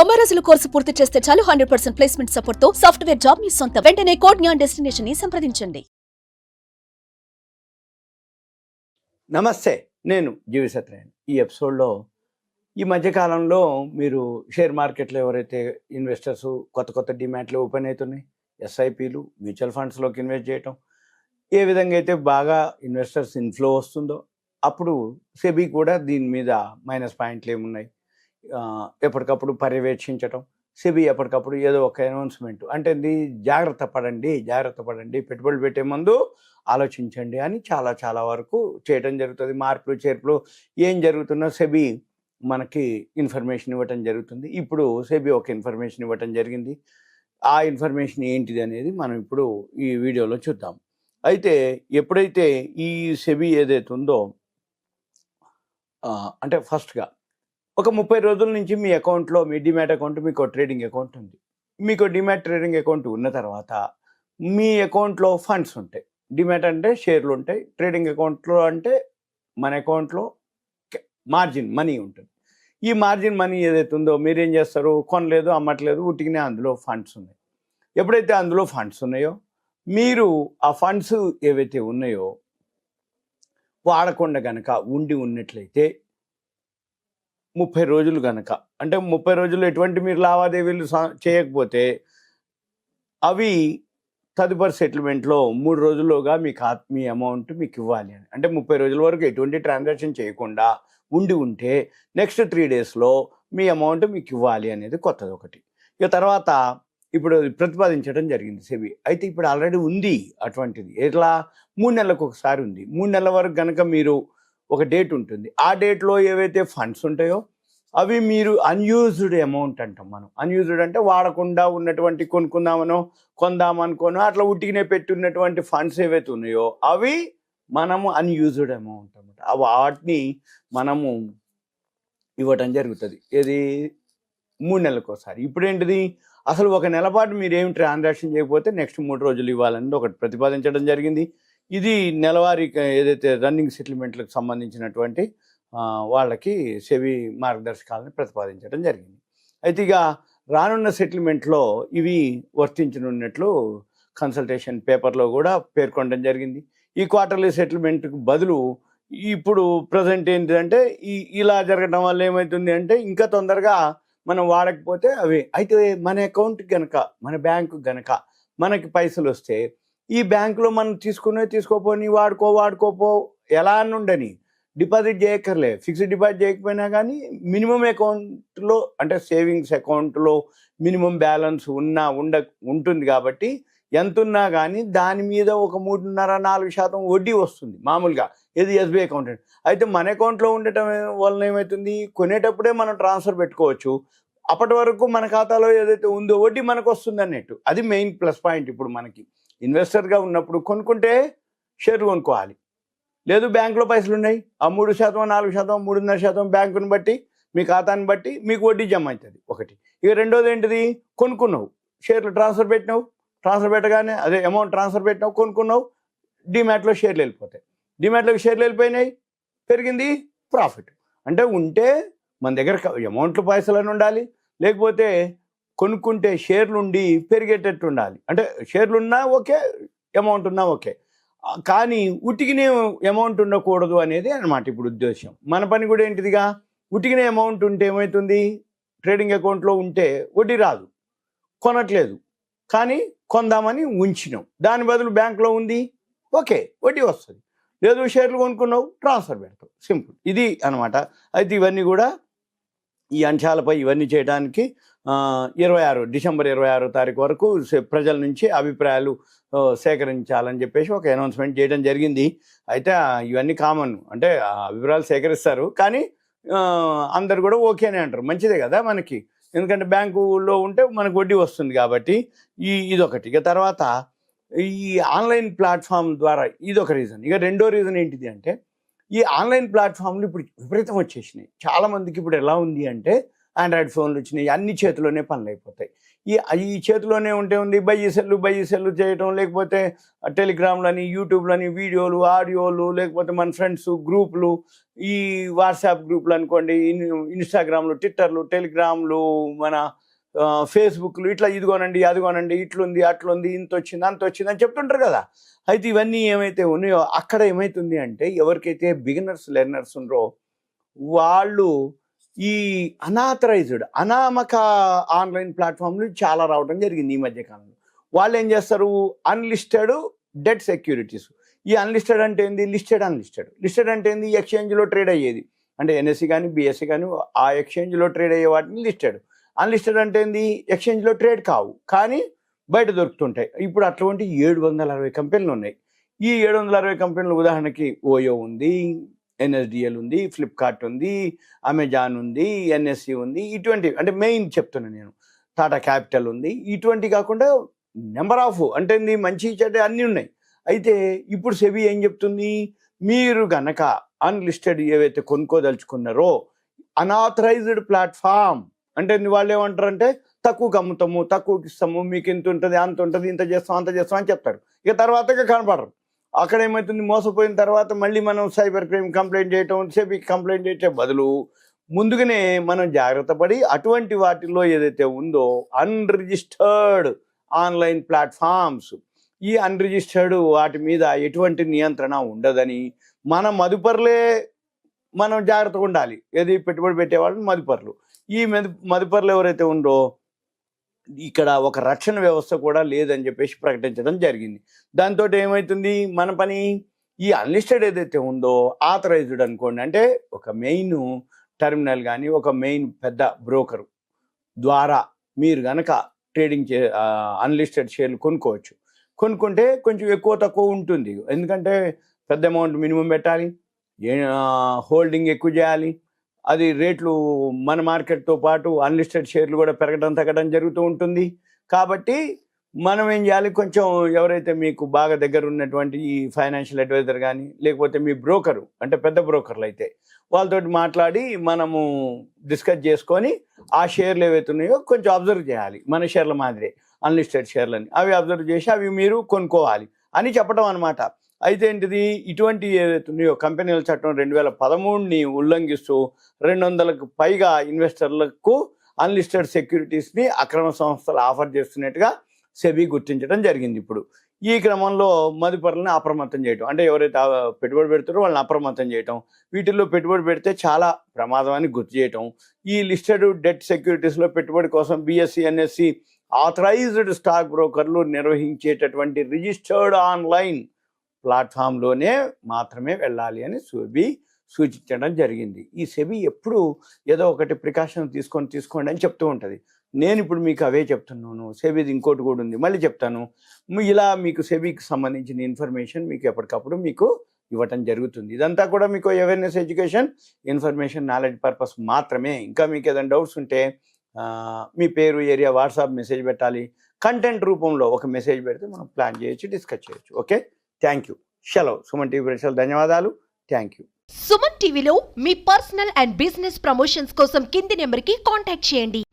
90 రోజుల కోర్సు పూర్తి చేస్తే చాలు 100% ప్లేస్మెంట్ సపోర్ట్ తో సాఫ్ట్వేర్ జాబ్ మీ సొంతం. వెంటనే కోడ్ జ్ఞాన్ డెస్టినేషన్ ని సంప్రదించండి. నమస్తే, నేను జీవి సత్యనారాయణ. ఈ ఎపిసోడ్లో ఈ మధ్యకాలంలో మీరు షేర్ మార్కెట్లో ఎవరైతే ఇన్వెస్టర్స్ కొత్త డిమాట్లు ఓపెన్ అవుతున్నాయి, ఎస్ఐపీలు మ్యూచువల్ ఫండ్స్లోకి ఇన్వెస్ట్ చేయటం, ఏ విధంగా అయితే బాగా ఇన్వెస్టర్స్ ఇన్ఫ్లో వస్తుందో అప్పుడు సెబీ కూడా దీని మీద మైనస్ పాయింట్లు ఏమున్నాయి ఎప్పటికప్పుడు పర్యవేక్షించటం, సెబీ ఎప్పటికప్పుడు ఏదో ఒక అనౌన్స్మెంట్ అంటే జాగ్రత్త పడండి, పెట్టుబడులు పెట్టే ముందు ఆలోచించండి అని చాలా వరకు చేయడం జరుగుతుంది. మార్పులు చేర్పులు ఏం జరుగుతున్నా సెబీ మనకి ఇన్ఫర్మేషన్ ఇవ్వటం జరుగుతుంది. ఇప్పుడు సెబీ ఒక ఇన్ఫర్మేషన్ ఇవ్వటం జరిగింది. ఆ ఇన్ఫర్మేషన్ ఏంటిది అనేది మనం ఇప్పుడు ఈ వీడియోలో చూద్దాం. అయితే ఎప్పుడైతే ఈ సెబీ ఏదైతే ఉందో అంటే ఫస్ట్గా ఒక 30 రోజుల నుంచి మీ అకౌంట్లో, మీ డిమాట్ అకౌంట్, మీకు ట్రేడింగ్ అకౌంట్ ఉంది. మీకు డిమాట్ ట్రేడింగ్ అకౌంట్ ఉన్న తర్వాత మీ అకౌంట్లో ఫండ్స్ ఉంటాయి. డిమాట్ అంటే షేర్లు ఉంటాయి, ట్రేడింగ్ అకౌంట్లో అంటే మన అకౌంట్లో మార్జిన్ మనీ ఉంటుంది. ఈ మార్జిన్ మనీ ఏదైతే ఉందో మీరేం చేస్తారు, కొనలేదు, అమ్మట్లేదు, ఉట్టిగానే అందులో ఫండ్స్ ఉన్నాయి. ఎప్పుడైతే అందులో ఫండ్స్ ఉన్నాయో మీరు ఆ ఫండ్స్ ఏవైతే ఉన్నాయో వాడకుండా కనుక ఉన్నట్లయితే 30 రోజులు కనుక, అంటే 30 రోజులు ఎటువంటి మీరు లావాదేవీలు చేయకపోతే అవి తదుపరి సెటిల్మెంట్లో 3 రోజుల్లోగా మీ అమౌంట్ మీకు ఇవ్వాలి అని. అంటే 30 రోజుల వరకు ఎటువంటి ట్రాన్సాక్షన్ చేయకుండా ఉంటే నెక్స్ట్ 3 డేస్లో మీ అమౌంట్ మీకు ఇవ్వాలి అనేది కొత్తది ఒకటి. ఇక తర్వాత ఇప్పుడు ప్రతిపాదించడం జరిగింది సెబీ. అయితే ఇప్పుడు ఆల్రెడీ ఉంది అటువంటిది. ఎట్లా 3 నెలలకు ఒకసారి ఉంది. 3 నెలల వరకు కనుక మీరు ఒక డేట్ ఉంటుంది. ఆ డేట్లో ఏవైతే ఫండ్స్ ఉంటాయో అవి మీరు అన్యూజ్డ్ అమౌంట్ అంటాం మనం. అన్యూజ్డ్ అంటే వాడకుండా ఉన్నటువంటి, కొందామనుకోనో అట్లా ఉట్టిగానే పెట్టున్నటువంటి ఫండ్స్ ఏవైతే ఉన్నాయో అవి మనము అన్యూజ్డ్ అమౌంట్ అనమాట. వాటిని మనము ఇవ్వటం జరుగుతుంది. ఏది 3 నెలలకు ఒకసారి. ఇప్పుడు ఏంటిది, అసలు 1 నెల పాటు మీరు ఏమి ట్రాన్సాక్షన్ చేయకపోతే నెక్స్ట్ 3 రోజులు ఇవ్వాలని ఒకటి ప్రతిపాదించడం జరిగింది. ఇది నెలవారీ ఏదైతే రన్నింగ్ సెటిల్మెంట్లకు సంబంధించినటువంటి వాళ్ళకి సెబీ మార్గదర్శకాలను ప్రతిపాదించడం జరిగింది. అయితే ఇక రానున్న సెటిల్మెంట్లో ఇవి వర్తించనున్నట్లు కన్సల్టేషన్ పేపర్లో కూడా పేర్కొనడం జరిగింది. ఈ క్వార్టర్లీ సెటిల్మెంట్కు బదులు ఇప్పుడు ప్రజెంట్ ఏంటంటే ఇలా జరగడం వల్ల ఏమవుతుంది అంటే ఇంకా తొందరగా మనం వాడకపోతే అవి అయితే మన అకౌంట్ కనుక, మన బ్యాంకు కనుక మనకి పైసలు వస్తే ఈ బ్యాంకులో మనం తీసుకోపోని వాడుకోపో ఎలా అని ఉండని డిపాజిట్ చేయక్కర్లే, ఫిక్స్డ్ డిపాజిట్ చేయకపోయినా కానీ మినిమం అకౌంట్లో అంటే సేవింగ్స్ అకౌంట్లో మినిమం బ్యాలెన్స్ ఉంటుంది కాబట్టి ఎంత ఉన్నా కానీ దాని మీద ఒక 3.5-4% వడ్డీ వస్తుంది మామూలుగా. ఇది ఎస్బీఐ అకౌంట్. అయితే మన అకౌంట్లో ఉండటం వలన ఏమవుతుంది, కొనేటప్పుడే మనం ట్రాన్స్ఫర్ పెట్టుకోవచ్చు. అప్పటి వరకు మన ఖాతాలో ఏదైతే ఉందో వడ్డీ మనకు వస్తుంది అన్నట్టు. అది మెయిన్ ప్లస్ పాయింట్. ఇప్పుడు మనకి ఇన్వెస్టర్గా ఉన్నప్పుడు కొనుక్కుంటే షేర్లు కొనుక్కోవాలి, లేదు బ్యాంకులో పైసలు ఉన్నాయి, ఆ 3%, 4%, 3.5% బ్యాంకుని బట్టి, మీ ఖాతాని బట్టి మీకు వడ్డీ జమ అవుతుంది ఒకటి. ఇక రెండోది ఏంటిది, కొనుక్కున్నావు, షేర్లు ట్రాన్స్ఫర్ పెట్టగానే అదే అమౌంట్ ట్రాన్స్ఫర్ పెట్టినావు, కొనుక్కున్నావు, డిమాట్లో షేర్లు వెళ్ళిపోతాయి. డిమాట్లోకి షేర్లు వెళ్ళిపోయినాయి, పెరిగింది ప్రాఫిట్. అంటే ఉంటే మన దగ్గర అమౌంట్లు పైసలని ఉండాలి, లేకపోతే కొనుక్కుంటే షేర్లు ఉండి పెరిగేటట్టు ఉండాలి. అంటే షేర్లు ఉన్నా ఓకే, అమౌంట్ ఉన్నా ఓకే, కానీ ఉట్టికినే అమౌంట్ ఉండకూడదు అనేది అన్నమాట ఇప్పుడు ఉద్దేశం. మన పని కూడా ఏంటిదిగా, ఉట్టికినే అమౌంట్ ఉంటే ఏమవుతుంది, ట్రేడింగ్ అకౌంట్లో ఉంటే వడ్డీ రాదు, కొనట్లేదు కానీ కొందామని ఉంచినాం, దాని బదులు బ్యాంకులో ఉంది ఓకే వడ్డీ వస్తుంది, లేదు షేర్లు కొనుక్కున్నావు ట్రాన్స్ఫర్ పెడతావు, సింపుల్. ఇది అనమాట. అయితే ఇవన్నీ కూడా ఈ అంశాలపై ఇవన్నీ చేయడానికి డిసెంబర్ 26 తారీఖు వరకు ప్రజల నుంచి అభిప్రాయాలు సేకరించాలని చెప్పేసి ఒక అనౌన్స్మెంట్ చేయడం జరిగింది. అయితే ఇవన్నీ కామన్, అంటే అభిప్రాయాలు సేకరిస్తారు కానీ అందరు కూడా ఓకేనే అంటారు. మంచిదే కదా మనకి, ఎందుకంటే బ్యాంకులో ఉంటే మనకు వడ్డీ వస్తుంది కాబట్టి ఇదొకటి. ఇక తర్వాత ఈ ఆన్లైన్ ప్లాట్ఫామ్ ద్వారా ఇదొక రీజన్. ఇక రెండో రీజన్ ఏంటిది అంటే ఈ ఆన్లైన్ ప్లాట్ఫామ్లు ఇప్పుడు విపరీతం వచ్చేసినాయి చాలామందికి. ఇప్పుడు ఎలా ఉంది అంటే ఆండ్రాయిడ్ ఫోన్లు వచ్చినాయి, అన్ని చేతిలోనే పనులు అయిపోతాయి. ఈ చేతిలోనే ఉంటే ఉంది బయ్యి సెల్లు చేయటం, లేకపోతే టెలిగ్రామ్లని, యూట్యూబ్లని, వీడియోలు, ఆడియోలు, లేకపోతే మన ఫ్రెండ్స్ గ్రూపులు, ఈ వాట్సాప్ గ్రూపులు అనుకోండి, ఇన్స్టాగ్రామ్లు, ట్విట్టర్లు, టెలిగ్రామ్లు, మన ఫేస్బుక్లు, ఇట్లా ఇదిగోనండి అదిగోనండి, ఇట్లుంది అట్లుంది, ఇంత వచ్చింది అంత వచ్చింది అని చెప్తుంటారు కదా. అయితే ఇవన్నీ ఏమైతే ఉన్నాయో అక్కడ ఏమవుతుంది అంటే ఎవరికైతే బిగినర్స్ లెర్నర్స్ ఉన్నారో వాళ్ళు ఈ అనామక ఆన్లైన్ ప్లాట్ఫామ్లు చాలా రావడం జరిగింది ఈ మధ్యకాలంలో. వాళ్ళు ఏం చేస్తారు, అన్లిస్టెడ్ డెట్ సెక్యూరిటీస్. ఈ అన్లిస్టెడ్ అంటే ఏంది, లిస్టెడ్ అంటే ఏంది, ఎక్స్చేంజ్లో ట్రేడ్ అయ్యేది, అంటే ఎన్ఎస్సి కానీ బిఎస్సి కానీ ఆ ఎక్స్చేంజ్లో ట్రేడ్ అయ్యే వాటిని లిస్టెడ్. అన్లిస్టెడ్ అంటే ఏంది, ఎక్స్చేంజ్లో ట్రేడ్ కావు కానీ బయట దొరుకుతుంటాయి. ఇప్పుడు అటువంటి 760 కంపెనీలు ఉన్నాయి. ఈ 760 కంపెనీలు ఉదాహరణకి ఓయో ఉంది, ఎన్ఎస్డిఎల్ ఉంది, ఫ్లిప్కార్ట్ ఉంది, అమెజాన్ ఉంది, ఎన్ఎస్సి ఉంది, ఇటువంటి అంటే మెయిన్ చెప్తున్నాను నేను, టాటా క్యాపిటల్ ఉంది. ఇటువంటి కాకుండా నెంబర్ ఆఫ్ అంటే మంచి చెడ్డ అన్నీ ఉన్నాయి. అయితే ఇప్పుడు సెబీ ఏం చెప్తుంది, మీరు గనక అన్లిస్టెడ్ ఏవైతే కొనుక్కోదలుచుకున్నారో అన్ఆథరైజ్డ్ ప్లాట్ఫామ్ అంటే వాళ్ళు ఏమంటారంటే తక్కువకి అమ్ముతాము, తక్కువకి ఇస్తాము, మీకు ఇంత ఉంటుంది అంత ఉంటుంది, ఇంత చేస్తాం అంత చేస్తాం అని చెప్తారు. ఇక తర్వాత కనపడరు. అక్కడ ఏమవుతుంది, మోసపోయిన తర్వాత మళ్ళీ మనం సైబర్ క్రైమ్ కంప్లైంట్ చేయటం, సెబీకి కంప్లైంట్ చేసే బదులు ముందుగానే మనం జాగ్రత్త పడి అటువంటి వాటిల్లో ఏదైతే ఉందో అన్రిజిస్టర్డ్ ఆన్లైన్ ప్లాట్ఫామ్స్, ఈ అన్రిజిస్టర్డ్ వాటి మీద ఎటువంటి నియంత్రణ ఉండదని మన మదుపర్లే మనం జాగ్రత్తగా ఉండాలి. ఏది పెట్టుబడి పెట్టేవాళ్ళు మదుపర్లు. ఈ మదుపర్లు ఎవరైతే ఉందో ఇక్కడ ఒక రక్షణ వ్యవస్థ కూడా లేదని చెప్పేసి ప్రకటించడం జరిగింది. దాంతో ఏమవుతుంది, మన పని ఈ అన్లిస్టెడ్ ఏదైతే ఉందో ఆథరైజ్డ్ అనుకోండి, అంటే ఒక మెయిన్ టెర్మినల్ కానీ ఒక మెయిన్ పెద్ద బ్రోకర్ ద్వారా మీరు కనుక ట్రేడింగ్ అన్లిస్టెడ్ షేర్లు కొనుక్కుంటే కొంచెం ఎక్కువ తక్కువ ఉంటుంది. ఎందుకంటే పెద్ద అమౌంట్ మినిమం పెట్టాలి, హోల్డింగ్ ఎక్కువ చేయాలి, అది రేట్లు మన మార్కెట్తో పాటు అన్లిస్టెడ్ షేర్లు కూడా తగ్గడం జరుగుతూ ఉంటుంది. కాబట్టి మనం ఏం చేయాలి, కొంచెం ఎవరైతే మీకు బాగా దగ్గర ఉన్నటువంటి ఈ ఫైనాన్షియల్ అడ్వైజర్ కానీ లేకపోతే మీ బ్రోకరు అంటే పెద్ద బ్రోకర్లు అయితే వాళ్ళతోటి మాట్లాడి మనము డిస్కస్ చేసుకొని ఆ షేర్లు ఏవైతే ఉన్నాయో కొంచెం అబ్జర్వ్ చేయాలి. మన షేర్ల మాదిరే అన్లిస్టెడ్ షేర్లని అవి అబ్జర్వ్ చేసి అవి మీరు కొనుక్కోవాలి అని చెప్పడం అనమాట. అయితే ఏంటిది, ఇటువంటి ఏదైతే ఉన్నాయో కంపెనీల చట్టం 2013ని ఉల్లంఘిస్తూ 200కు పైగా ఇన్వెస్టర్లకు అన్లిస్టెడ్ సెక్యూరిటీస్ని అక్రమ సంస్థలు ఆఫర్ చేస్తున్నట్టుగా సెబీ గుర్తించడం జరిగింది. ఇప్పుడు ఈ క్రమంలో మదుపరులను అప్రమత్తం చేయటం, అంటే ఎవరైతే పెట్టుబడి పెడతారో వాళ్ళని అప్రమత్తం చేయటం, వీటిల్లో పెట్టుబడి పెడితే చాలా ప్రమాదం గుర్తు చేయటం, ఈ లిస్టెడ్ డెట్ సెక్యూరిటీస్లో పెట్టుబడి కోసం బిఎస్సి ఎన్ఎస్సి ఆథరైజ్డ్ స్టాక్ బ్రోకర్లు నిర్వహించేటటువంటి రిజిస్టర్డ్ ఆన్లైన్ ప్లాట్ఫామ్లోనే మాత్రమే వెళ్ళాలి అని సెబీ సూచించడం జరిగింది. ఈ సెబీ ఎప్పుడు ఏదో ఒకటి ప్రికాషన్ తీసుకోండి అని చెప్తూ ఉంటుంది. నేను ఇప్పుడు మీకు అవే చెప్తున్నాను. సెబీది ఇంకోటి కూడా ఉంది, మళ్ళీ చెప్తాను. ఇలా మీకు సెబీకి సంబంధించిన ఇన్ఫర్మేషన్ మీకు ఎప్పటికప్పుడు మీకు ఇవ్వటం జరుగుతుంది. ఇదంతా కూడా మీకు awareness, education, information, knowledge purpose మాత్రమే. ఇంకా మీకు ఏదైనా డౌట్స్ ఉంటే మీ పేరు, ఏరియా, వాట్సాప్ మెసేజ్ పెట్టాలి. కంటెంట్ రూపంలో ఒక మెసేజ్ పెడితే మనం ప్లాన్ చేయొచ్చు, డిస్కస్ చేయొచ్చు. Okay, thank you. సెలవు. సుమన్ టీవీ ప్రేక్షకులకు ధన్యవాదాలు. Thank you. సుమన్ టీవీలో మీ పర్సనల్ అండ్ బిజినెస్ ప్రమోషన్స్ కోసం కింది నెంబర్కి కాంటాక్ట్ చేయండి.